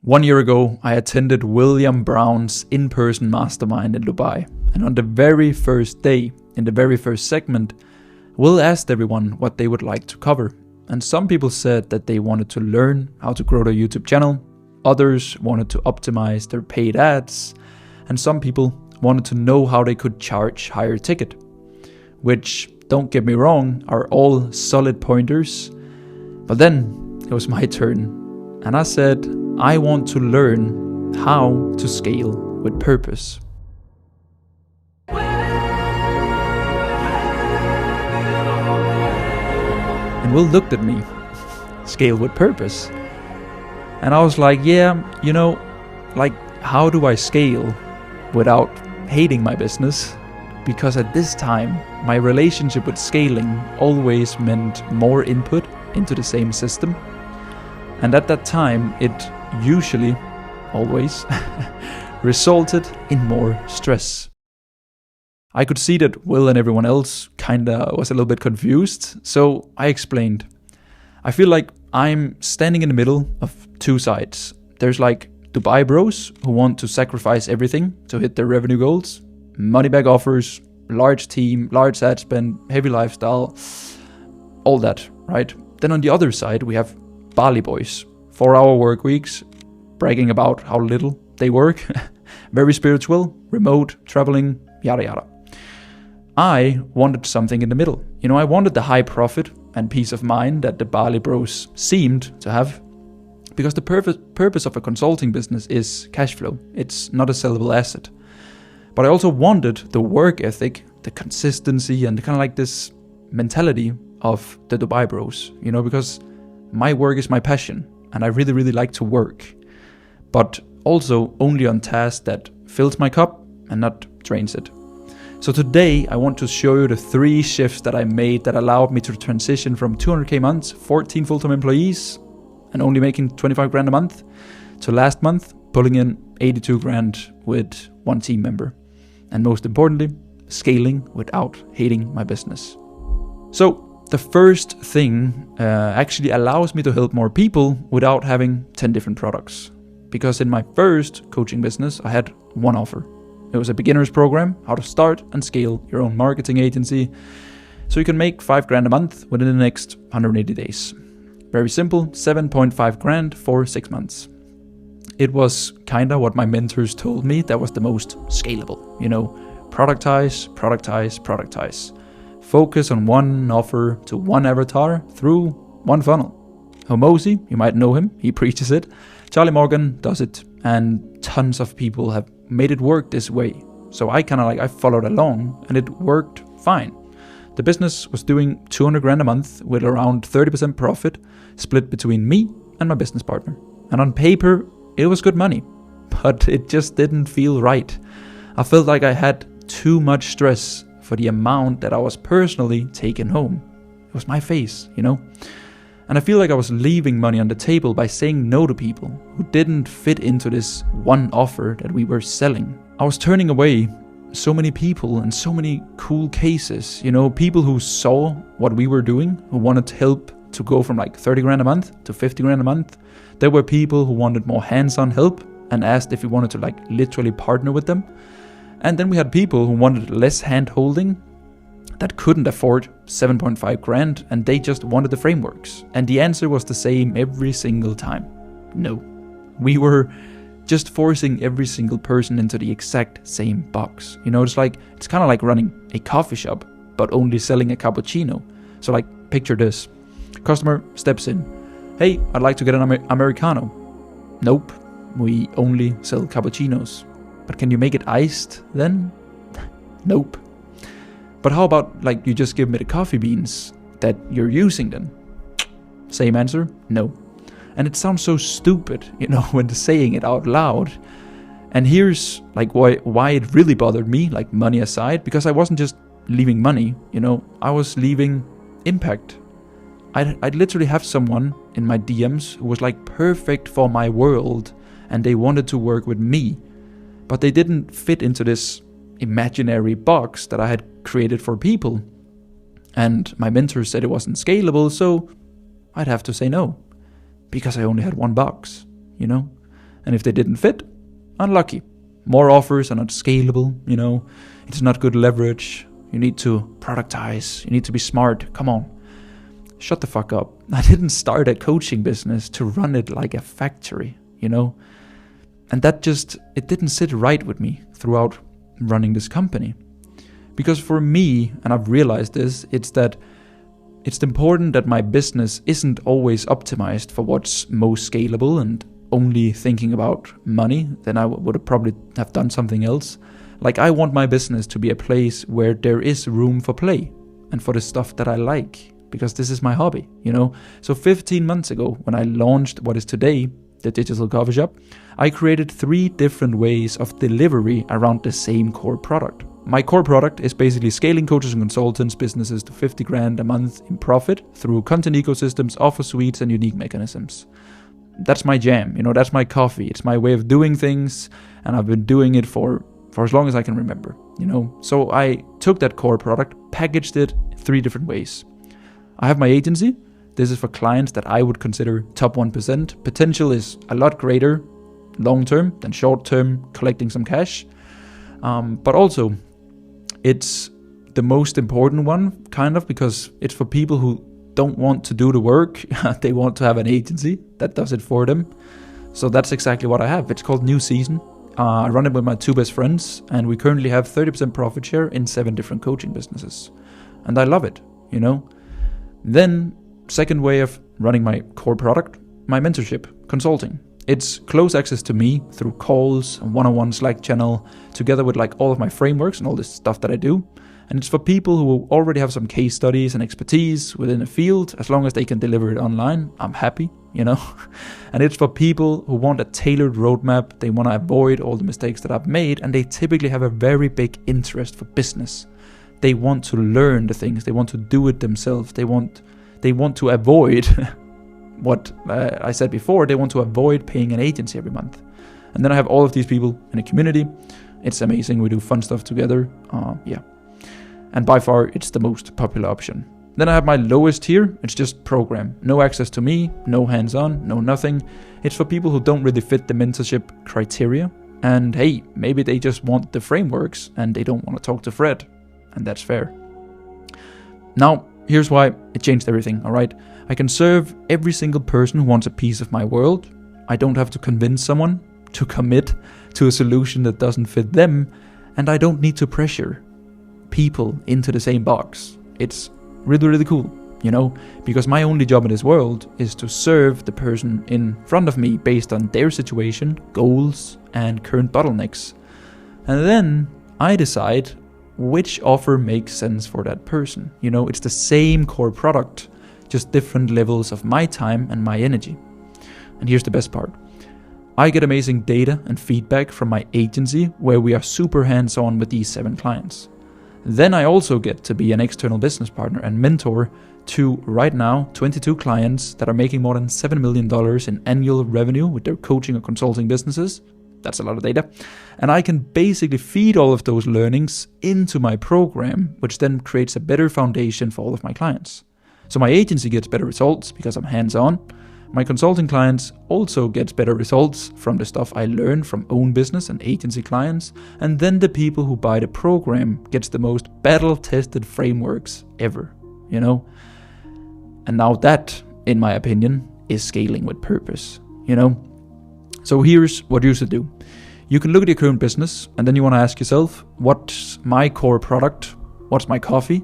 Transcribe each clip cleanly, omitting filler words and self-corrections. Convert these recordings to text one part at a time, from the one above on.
1 year ago, I attended William Brown's in-person mastermind in Dubai. And on the very first day, in the very first segment, Will asked everyone what they would like to cover. And some people said that they wanted to learn how to grow their YouTube channel. Others wanted to optimize their paid ads. And some people wanted to know how they could charge higher ticket. Which, don't get me wrong, are all solid pointers. But then it was my turn. And I said, I want to learn how to scale with purpose. And Will looked at me, scale with purpose. And I was like, how do I scale without hating my business? Because at this time, my relationship with scaling always meant more input into the same system. And at that time, it usually, always, resulted in more stress. I could see that Will and everyone else kinda was a little bit confused, so I explained. I feel like I'm standing in the middle of two sides. There's like Dubai bros who want to sacrifice everything to hit their revenue goals, money back offers, large team, large ad spend, heavy lifestyle, all that, right? Then on the other side, we have Bali boys, 4-hour work weeks, bragging about how little they work, very spiritual, remote, traveling, yada yada. I wanted something in the middle. I wanted the high profit and peace of mind that the Bali bros seemed to have, because the purpose of a consulting business is cash flow. It's not a sellable asset. But I also wanted the work ethic, the consistency, and kind of like this mentality of the Dubai bros, because my work is my passion, and I really, really like to work, but also only on tasks that fills my cup and not drains it. So today, I want to show you the 3 shifts that I made that allowed me to transition from 200k months, 14 full-time employees, and only making 25 grand a month, to last month, pulling in 82 grand with 1 team member. And most importantly, scaling without hating my business. So, the first thing actually allows me to help more people without having 10 different products. Because in my first coaching business, I had one offer. It was a beginner's program, how to start and scale your own marketing agency, so you can make 5 grand a month within the next 180 days. Very simple, 7.5 grand for 6 months. It was kinda what my mentors told me that was the most scalable. Productize, productize, productize. Focus on one offer to one avatar through one funnel. Homosi, you might know him, he preaches it. Charlie Morgan does it, and tons of people have made it work this way. So I followed along, and it worked fine. The business was doing 200 grand a month with around 30% profit split between me and my business partner. And on paper, it was good money, but it just didn't feel right. I felt like I had too much stress for the amount that I was personally taking home. It was my face, And I feel like I was leaving money on the table by saying no to people who didn't fit into this one offer that we were selling. I was turning away so many people and so many cool cases, people who saw what we were doing, who wanted help to go from like 30 grand a month to 50 grand a month. There were people who wanted more hands-on help and asked if we wanted to literally partner with them. And then we had people who wanted less hand-holding, that couldn't afford 7.5 grand, and they just wanted the frameworks. And the answer was the same every single time. No. We were just forcing every single person into the exact same box. It's kind of like running a coffee shop, but only selling a cappuccino. So picture this. Customer steps in. Hey, I'd like to get an Americano. Nope, we only sell cappuccinos. But can you make it iced then? Nope. But how about you just give me the coffee beans that you're using then? Same answer, no. And it sounds so stupid, when saying it out loud. And here's why it really bothered me, money aside, because I wasn't just leaving money, I was leaving impact. I'd literally have someone in my DMs who was perfect for my world, and they wanted to work with me, but they didn't fit into this imaginary box that I had created for people. And my mentor said it wasn't scalable, so I'd have to say no, because I only had one box, And if they didn't fit, unlucky. More offers are not scalable, It's not good leverage. You need to productize. You need to be smart. Come on. Shut the fuck up. I didn't start a coaching business to run it like a factory, And that it didn't sit right with me throughout running this company. Because for me, and I've realized this, it's important that my business isn't always optimized for what's most scalable and only thinking about money. Then I would have probably have done something else. Like, I want my business to be a place where there is room for play and for the stuff that I like, because this is my hobby, So 15 months ago, when I launched what is today the digital coffee shop, I created 3 different ways of delivery around the same core product. My core product is basically scaling coaches and consultants businesses to 50 grand a month in profit through content ecosystems, offer suites, and unique mechanisms. That's my jam, that's my coffee. It's my way of doing things, and I've been doing it for as long as I can remember, So I took that core product, packaged it 3 different ways. I have my agency. This is for clients that I would consider top 1%. Potential is a lot greater long-term than short-term collecting some cash. But also, it's the most important one, kind of, because it's for people who don't want to do the work. They want to have an agency that does it for them. So that's exactly what I have. It's called New Season. I run it with my 2 best friends, and we currently have 30% profit share in 7 different coaching businesses. And I love it, Then, second way of running my core product, my mentorship, consulting. It's close access to me through calls, a one-on-one Slack channel, together with all of my frameworks and all this stuff that I do. And it's for people who already have some case studies and expertise within a field. As long as they can deliver it online, I'm happy, And it's for people who want a tailored roadmap. They want to avoid all the mistakes that I've made, and they typically have a very big interest for business. They want to learn the things. They want to do it themselves. They want to avoid what I said before. They want to avoid paying an agency every month. And then I have all of these people in a community. It's amazing. We do fun stuff together. And by far, it's the most popular option. Then I have my lowest tier. It's just program. No access to me, no hands-on, no nothing. It's for people who don't really fit the mentorship criteria. And hey, maybe they just want the frameworks and they don't want to talk to Fred. And that's fair. Now, here's why it changed everything, all right? I can serve every single person who wants a piece of my world. I don't have to convince someone to commit to a solution that doesn't fit them. And I don't need to pressure people into the same box. It's really, really cool, because my only job in this world is to serve the person in front of me based on their situation, goals, and current bottlenecks. And then I decide which offer makes sense for that person. It's the same core product, just different levels of my time and my energy. And here's the best part. I get amazing data and feedback from my agency where we are super hands-on with these 7 clients. Then I also get to be an external business partner and mentor to, right now, 22 clients that are making more than $7 million in annual revenue with their coaching or consulting businesses. That's a lot of data. And I can basically feed all of those learnings into my program, which then creates a better foundation for all of my clients. So my agency gets better results because I'm hands-on. My consulting clients also get better results from the stuff I learn from own business and agency clients. And then the people who buy the program gets the most battle-tested frameworks ever, And now that, in my opinion, is scaling with purpose, So here's what you should do. You can look at your current business, and then you want to ask yourself, what's my core product? What's my coffee?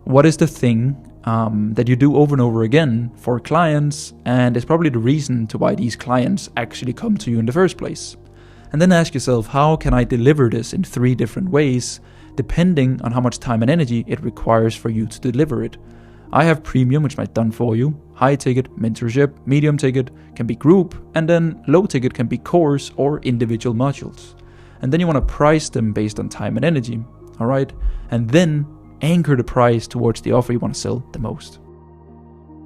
What is the thing that you do over and over again for clients, and it's probably the reason to why these clients actually come to you in the first place. And then ask yourself, how can I deliver this in 3 different ways, depending on how much time and energy it requires for you to deliver it. I have premium, which might done for you, high ticket, mentorship, medium ticket can be group, and then low ticket can be course or individual modules. And then you want to price them based on time and energy, all right? And then anchor the price towards the offer you want to sell the most.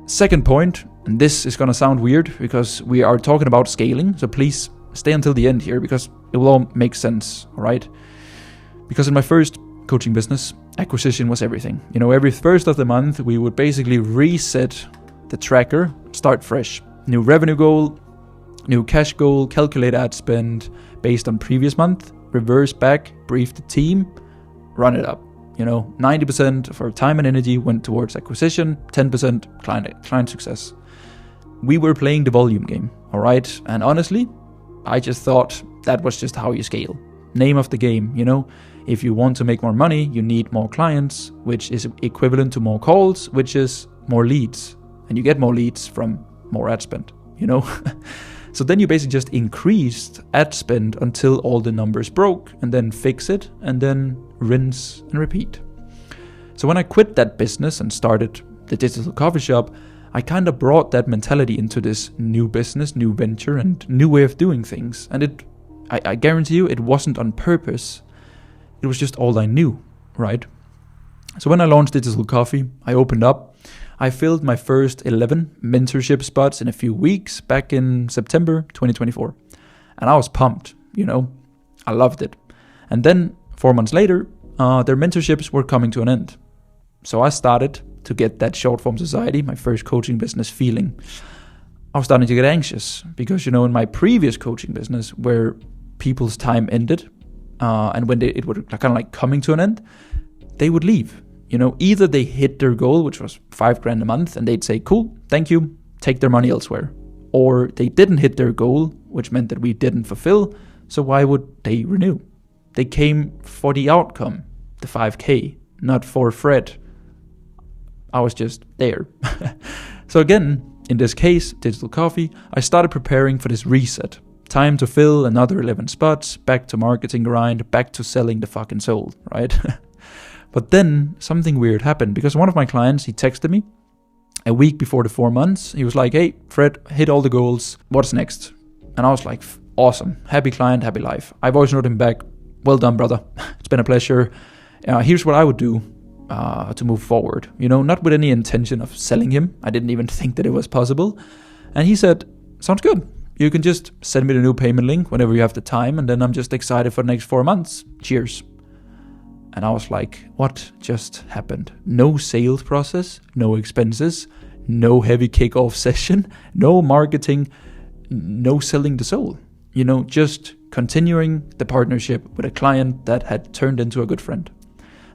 Second point, and this is going to sound weird because we are talking about scaling, so please stay until the end here because it will all make sense, all right? Because in my first coaching business, acquisition was everything. Every first of the month, we would basically reset the tracker, start fresh. New revenue goal, new cash goal, calculate ad spend based on previous month, reverse back, brief the team, run it up. 90% of our time and energy went towards acquisition, 10% client success. We were playing the volume game, all right? And honestly, I just thought that was just how you scale. Name of the game, If you want to make more money, you need more clients, which is equivalent to more calls, which is more leads. And you get more leads from more ad spend, So then you basically just increased ad spend until all the numbers broke, and then fix it, and then rinse and repeat. So when I quit that business and started the digital coffee shop, I kind of brought that mentality into this new business, new venture, and new way of doing things. And I guarantee you, it wasn't on purpose. It was just all I knew, right? So when I launched Digital Coffee, I opened up. I filled my first 11 mentorship spots in a few weeks back in September 2024. And I was pumped, I loved it. And then 4 months later, their mentorships were coming to an end. So I started to get that short form society, my first coaching business feeling. I was starting to get anxious because, in my previous coaching business where people's time ended, and when it would kind of like coming to an end, they would leave. Either they hit their goal, which was $5,000 a month, and they'd say, cool, thank you, take their money elsewhere. Or they didn't hit their goal, which meant that we didn't fulfill, so why would they renew? They came for the outcome, the 5K, not for Fred. I was just there. So again, in this case, Digital Coffee, I started preparing for this reset. Time to fill another 11 spots, back to marketing grind, back to selling the fucking soul, right? But then something weird happened because one of my clients, he texted me a week before the 4 months. He was like, hey, Fred, hit all the goals. What's next? And I was like, awesome. Happy client, happy life. I voice noted him back. Well done, brother. It's been a pleasure. Here's what I would do to move forward. Not with any intention of selling him. I didn't even think that it was possible. And he said, sounds good. You can just send me the new payment link whenever you have the time. And then I'm just excited for the next 4 months. Cheers. And I was like, what just happened? No sales process, no expenses, no heavy kickoff session, no marketing, no selling the soul. Just continuing the partnership with a client that had turned into a good friend.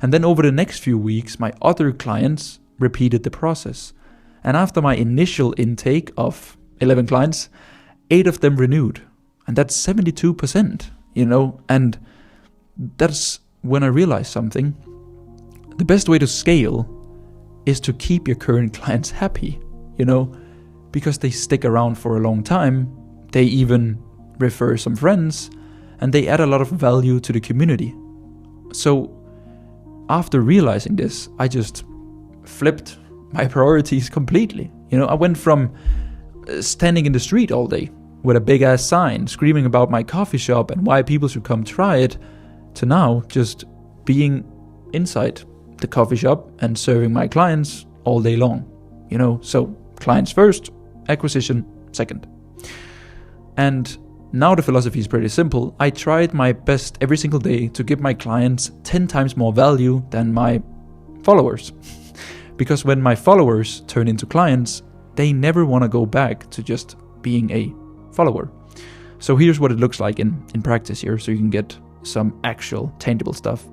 And then over the next few weeks, my other clients repeated the process. And after my initial intake of 11 clients, 8 of them renewed. And that's 72%, and that's when I realized something. The best way to scale is to keep your current clients happy, because they stick around for a long time. They even refer some friends, and they add a lot of value to the community. So after realizing this, I just flipped my priorities completely. I went from standing in the street all day with a big ass sign screaming about my coffee shop and why people should come try it, to now just being inside the coffee shop and serving my clients all day long. So clients first, acquisition second. And now the philosophy is pretty simple. I tried my best every single day to give my clients 10 times more value than my followers. Because when my followers turn into clients, they never want to go back to just being a follower. So here's what it looks like in practice here, so you can get some actual tangible stuff.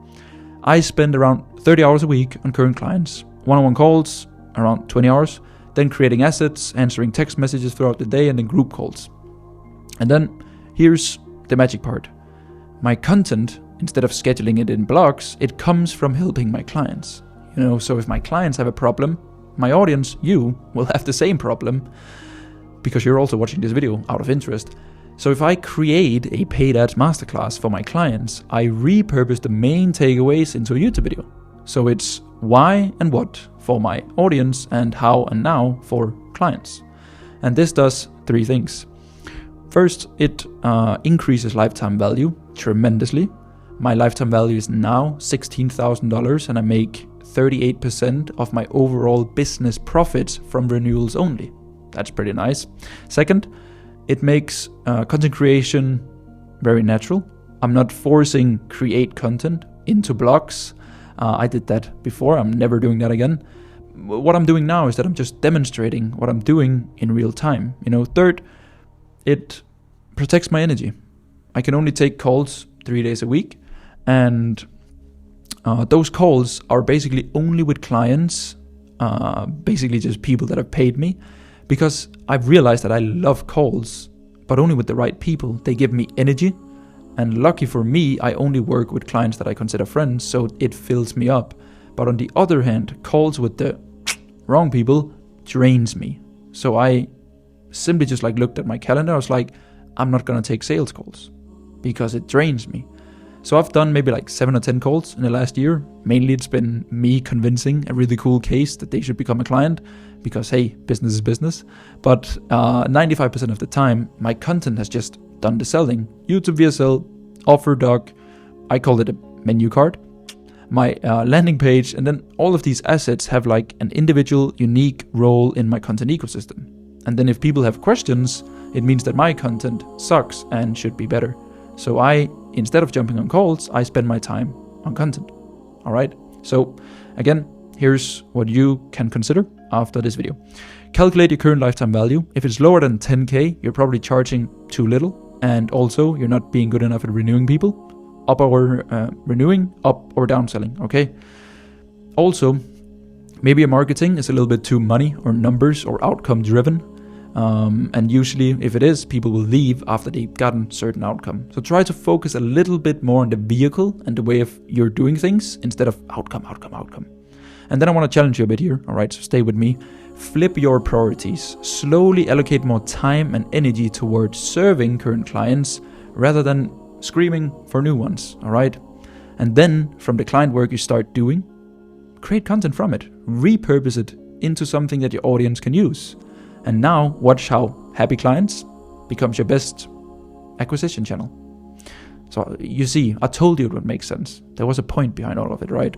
I spend around 30 hours a week on current clients, one-on-one calls, around 20 hours, then creating assets, answering text messages throughout the day, and then group calls. And then here's the magic part. My content, instead of scheduling it in blocks, it comes from helping my clients. So if my clients have a problem, my audience, you, will have the same problem because you're also watching this video out of interest. So if I create a paid ads masterclass for my clients, I repurpose the main takeaways into a YouTube video. So it's why and what for my audience and how and now for clients. And this does 3 things. First, it increases lifetime value tremendously. My lifetime value is now $16,000 and I make 38% of my overall business profits from renewals only. That's pretty nice. Second, it makes content creation very natural. I'm not forcing create content into blocks. I did that before. I'm never doing that again. What I'm doing now is that I'm just demonstrating what I'm doing in real time. Third, it protects my energy. I can only take calls 3 days a week, and those calls are basically only with clients, basically just people that have paid me, because I've realized that I love calls, but only with the right people. They give me energy, and lucky for me, I only work with clients that I consider friends, so it fills me up. But on the other hand, calls with the wrong people drains me. So I simply just looked at my calendar. I was like, I'm not gonna take sales calls because it drains me. So I've done maybe 7 or 10 calls in the last year. Mainly it's been me convincing a really cool case that they should become a client, because hey, business is business. But 95% of the time, my content has just done the selling. YouTube VSL, offer doc, I call it a menu card, my landing page, and then all of these assets have an individual, unique role in my content ecosystem. And then if people have questions, it means that my content sucks and should be better. So instead of jumping on calls, I spend my time on content. All right. So again, here's what you can consider after this video. Calculate your current lifetime value. If it's lower than 10K, you're probably charging too little. And also you're not being good enough at renewing people, up or downselling. Okay. Also, maybe your marketing is a little bit too money or numbers or outcome driven. And usually if it is, people will leave after they've gotten certain outcome. So try to focus a little bit more on the vehicle and the way of you're doing things instead of outcome. And then I want to challenge you a bit here. All right, so stay with me. Flip your priorities. Slowly allocate more time and energy towards serving current clients rather than screaming for new ones. All right. And then from the client work you start doing, create content from it. Repurpose it into something that your audience can use. And now watch how happy clients becomes your best acquisition channel. So you see, I told you it would make sense. There was a point behind all of it, right?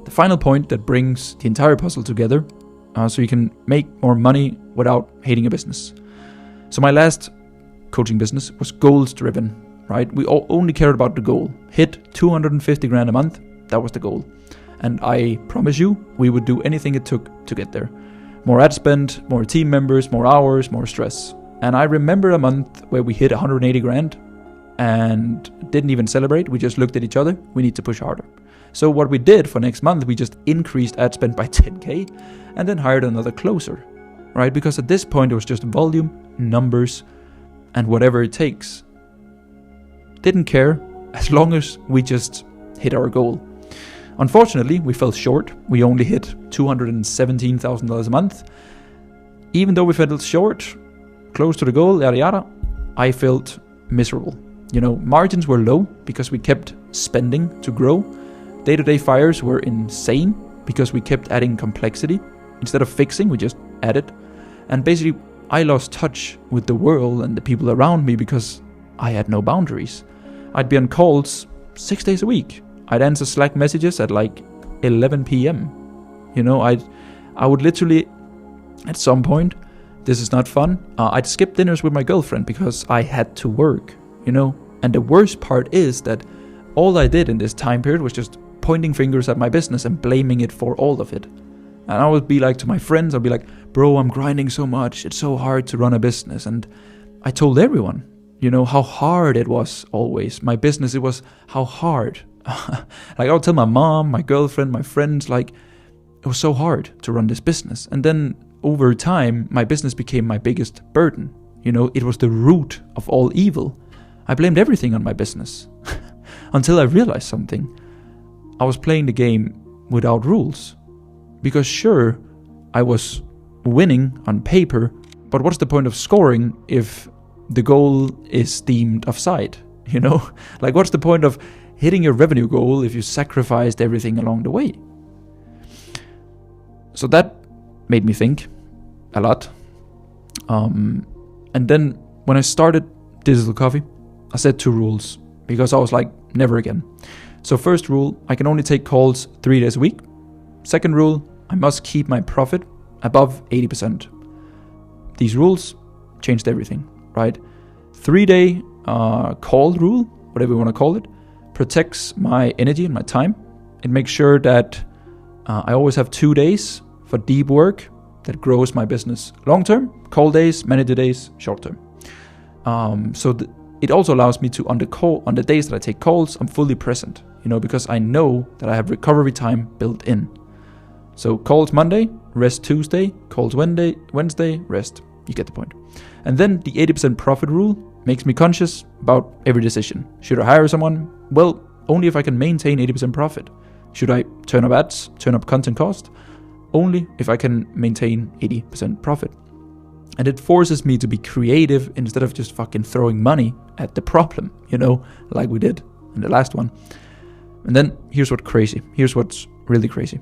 The final point that brings the entire puzzle together, so you can make more money without hating a business. So my last coaching business was goals driven, right? We all only cared about the goal. Hit 250 grand a month. That was the goal. And I promise you, we would do anything it took to get there. More ad spend, more team members, more hours, more stress. And I remember a month where we hit 180 grand and didn't even celebrate. We just looked at each other. We need to push harder. So what we did for next month, we just increased ad spend by 10K and then hired another closer, right? Because at this point, it was just volume, numbers, and whatever it takes. Didn't care as long as we just hit our goal. Unfortunately, we fell short. We only hit $217,000 a month. Even though we fell short, close to the goal, yada yada, I felt miserable. Margins were low because we kept spending to grow. Day-to-day fires were insane because we kept adding complexity. Instead of fixing, we just added. And basically, I lost touch with the world and the people around me because I had no boundaries. I'd be on calls 6 days a week. I'd answer Slack messages at 11 p.m. I would literally, at some point, this is not fun, I'd skip dinners with my girlfriend because I had to work, And the worst part is that all I did in this time period was just pointing fingers at my business and blaming it for all of it. And I would be to my friends, I'd be like, bro, I'm grinding so much. It's so hard to run a business. And I told everyone, how hard it was always. My business, it was how hard. I would tell my mom, my girlfriend, my friends, it was so hard to run this business. And then over time, my business became my biggest burden. It was the root of all evil. I blamed everything on my business until I realized something. I was playing the game without rules. Because sure, I was winning on paper, but what's the point of scoring if the goal is deemed offside? What's the point of hitting your revenue goal if you sacrificed everything along the way? So that made me think a lot. And then when I started Digital Coffee, I set 2 rules because I was like, never again. So first rule, I can only take calls 3 days a week. Second rule, I must keep my profit above 80%. These rules changed everything, right? 3-day call rule, whatever you want to call it, protects my energy and my time. It makes sure that I always have 2 days for deep work that grows my business long term, call days, manager days, short term. It also allows me to, on the days that I take calls, I'm fully present, because I know that I have recovery time built in. So calls Monday, rest Tuesday, calls Wednesday, rest. You get the point. And then the 80% profit rule makes me conscious about every decision. Should I hire someone? Well, only if I can maintain 80% profit. Should I turn up ads, turn up content cost? Only if I can maintain 80% profit. And it forces me to be creative instead of just fucking throwing money at the problem, like we did in the last one. And then here's what's really crazy.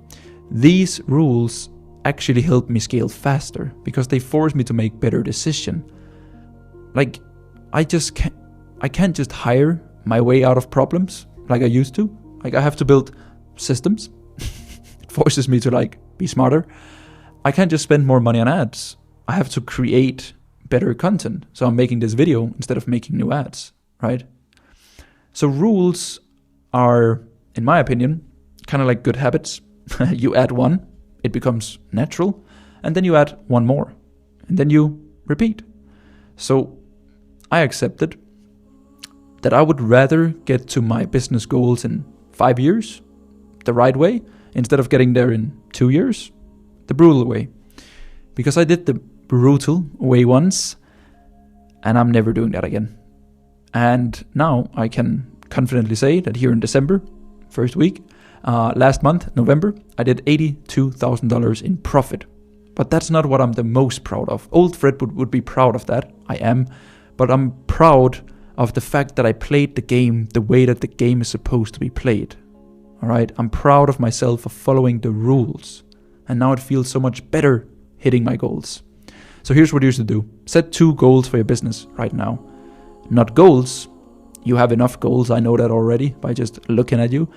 These rules actually help me scale faster because they force me to make better decisions. Like, I can't just hire my way out of problems like I used to. Like, I have to build systems. It forces me to be smarter. I can't just spend more money on ads. I have to create better content. So I'm making this video instead of making new ads, right? So rules are, in my opinion, kind of like good habits. You add one, it becomes natural, and then you add one more, and then you repeat. So I accepted that I would rather get to my business goals in 5 years, the right way, instead of getting there in 2 years, the brutal way. Because I did the brutal way once, and I'm never doing that again. And now I can confidently say that here in December, first week, last month, November, I did $82,000 in profit. But that's not what I'm the most proud of. Old Fred would be proud of that. I am. But I'm proud of the fact that I played the game the way that the game is supposed to be played. Alright? I'm proud of myself for following the rules. And now it feels so much better hitting my goals. So here's what you should do. Set 2 goals for your business right now. Not goals. You have enough goals. I know that already by just looking at you.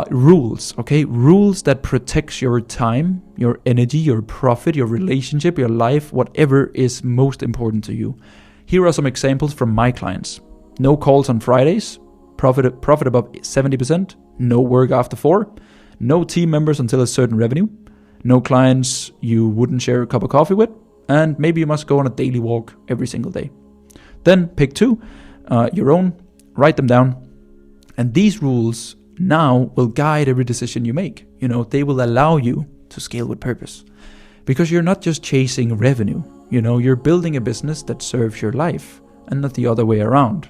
Rules, okay? Rules that protects your time, your energy, your profit, your relationship, your life, whatever is most important to you. Here are some examples from my clients. No calls on Fridays, profit above 70%, no work after 4, no team members until a certain revenue, no clients you wouldn't share a cup of coffee with, and maybe you must go on a daily walk every single day. Then pick 2, your own, write them down, and these rules now will guide every decision you make. They will allow you to scale with purpose. Because you're not just chasing revenue, you're building a business that serves your life and not the other way around.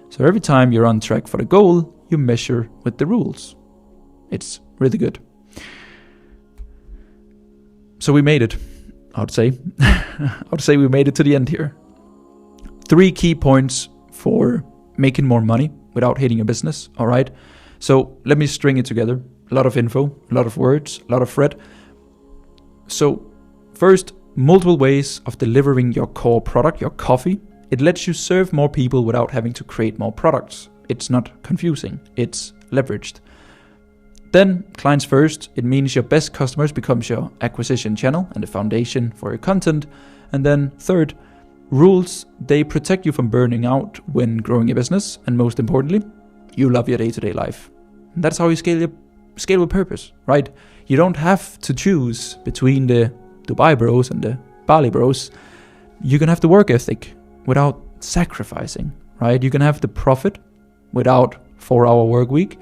So every time you're on track for the goal, you measure with the rules. It's really good. So we made it, I would say. I would say we made it to the end here. 3 key points for making more money without hating your business, all right? So let me string it together. A lot of info, a lot of words, a lot of Fred. So first, multiple ways of delivering your core product, your coffee. It lets you serve more people without having to create more products. It's not confusing. It's leveraged. Then, clients first. It means your best customers becomes your acquisition channel and the foundation for your content. And then third, rules. They protect you from burning out when growing your business. And most importantly, you love your day-to-day life. And that's how you scale with purpose, right? You don't have to choose between the Dubai bros and the Bali bros. You can have the work ethic without sacrificing, right? You can have the profit without 4-hour work week.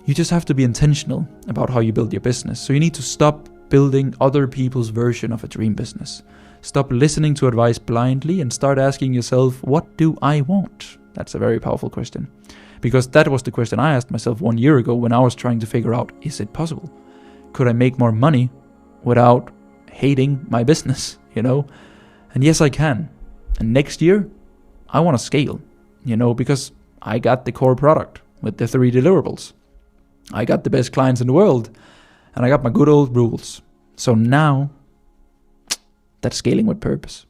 You just have to be intentional about how you build your business. So you need to stop building other people's version of a dream business. Stop listening to advice blindly and start asking yourself, what do I want? That's a very powerful question. Because that was the question I asked myself 1 year ago when I was trying to figure out, is it possible? Could I make more money without hating my business, And yes, I can. And next year, I want to scale, because I got the core product with the 3 deliverables. I got the best clients in the world, and I got my good old rules. So now, that's scaling with purpose.